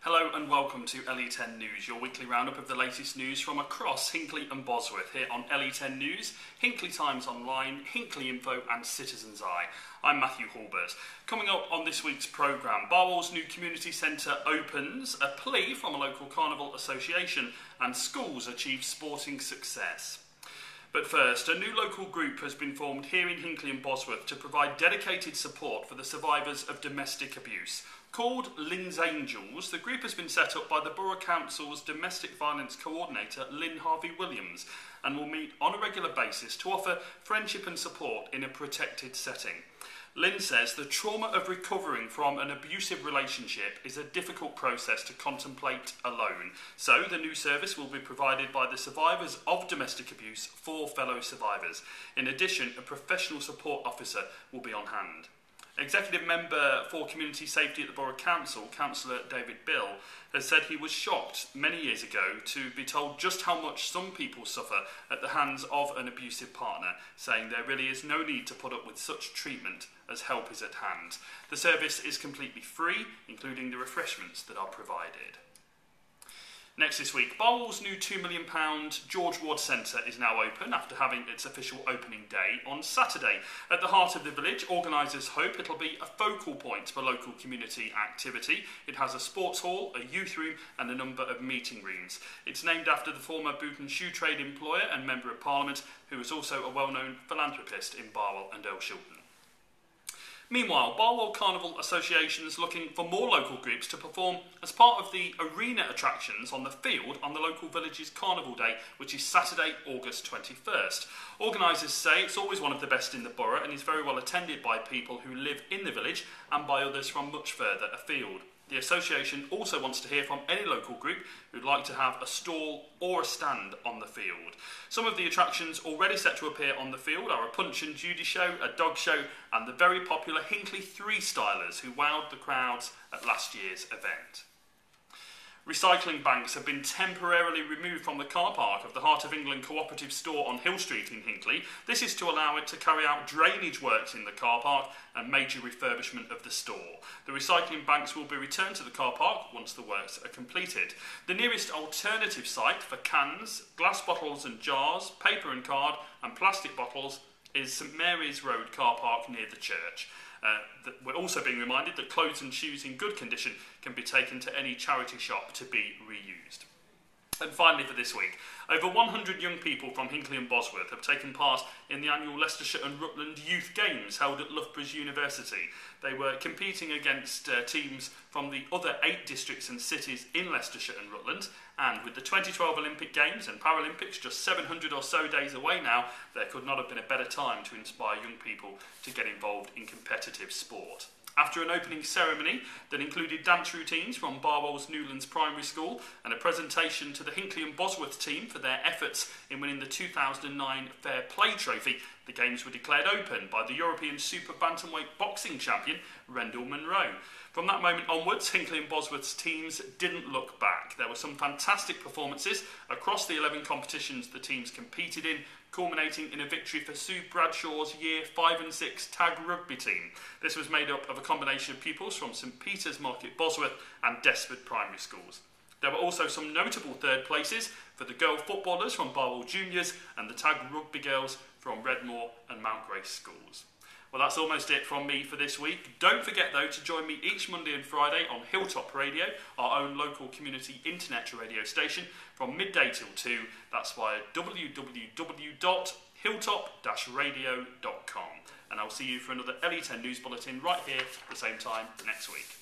Hello and welcome to Le10 News, your weekly roundup of the latest news from across Hinckley and Bosworth, here on Le10 News, Hinckley Times Online, Hinckley Info and Citizen's Eye. I'm Mathew Hulbert. Coming up on this week's programme, Barwall's new community centre opens, a plea from a local carnival association, and schools achieve sporting success. But first, a new local group has been formed here in Hinckley and Bosworth to provide dedicated support for the survivors of domestic abuse. Called Lynn's Angels, the group has been set up by the Borough Council's Domestic Violence Coordinator, Lynn Harvey-Williams, and will meet on a regular basis to offer friendship and support in a protected setting. Lynn says the trauma of recovering from an abusive relationship is a difficult process to contemplate alone, so the new service will be provided by the survivors of domestic abuse for fellow survivors. In addition, a professional support officer will be on hand. Executive Member for Community Safety at the Borough Council, Councillor David Bill, has said he was shocked many years ago to be told just how much some people suffer at the hands of an abusive partner, saying there really is no need to put up with such treatment as help is at hand. The service is completely free, including the refreshments that are provided. Next this week, Barwall's new £2 million George Ward Centre is now open after having its official opening day on Saturday. At the heart of the village, organisers hope it'll be a focal point for local community activity. It has a sports hall, a youth room and a number of meeting rooms. It's named after the former boot and shoe trade employer and Member of Parliament, who is also a well-known philanthropist in Barwall and Earl Shilton. Meanwhile, Barwall Carnival Association is looking for more local groups to perform as part of the arena attractions on the field on the local village's Carnival Day, which is Saturday, August 21st. Organisers say it's always one of the best in the borough and is very well attended by people who live in the village and by others from much further afield. The association also wants to hear from any local group who'd like to have a stall or a stand on the field. Some of the attractions already set to appear on the field are a Punch and Judy show, a dog show and the very popular Hinckley Three-Stylers who wowed the crowds at last year's event. Recycling banks have been temporarily removed from the car park of the Heart of England cooperative store on Hill Street in Hinckley. This is to allow it to carry out drainage works in the car park and major refurbishment of the store. The recycling banks will be returned to the car park once the works are completed. The nearest alternative site for cans, glass bottles and jars, paper and card and plastic bottles is St Mary's Road car park near the church. We're also being reminded that clothes and shoes in good condition can be taken to any charity shop to be reused. And finally for this week, over 100 young people from Hinckley and Bosworth have taken part in the annual Leicestershire and Rutland Youth Games held at Loughborough University. They were competing against teams from the other 8 districts and cities in Leicestershire and Rutland, and with the 2012 Olympic Games and Paralympics just 700 or so days away now, there could not have been a better time to inspire young people to get involved in competitive sport. After an opening ceremony that included dance routines from Barwall's Newlands Primary School and a presentation to the Hinckley and Bosworth team for their efforts in winning the 2009 Fair Play Trophy, the Games were declared open by the European Super Bantamweight boxing champion, Rendell Munro. From that moment onwards, Hinckley and Bosworth's teams didn't look back. There were some fantastic performances across the 11 competitions the teams competed in, culminating in a victory for Sue Bradshaw's Year 5 and 6 tag rugby team. This was made up of a combination of pupils from St Peter's Market Bosworth and Desford Primary Schools. There were also some notable third places for the girl footballers from Barwall Juniors and the tag rugby girls from Redmoor and Mount Grace Schools. Well, that's almost it from me for this week. Don't forget, though, to join me each Monday and Friday on Hilltop Radio, our own local community internet radio station, from midday till 2. That's via www.hilltop-radio.com. And I'll see you for another Le10 News Bulletin right here at the same time next week.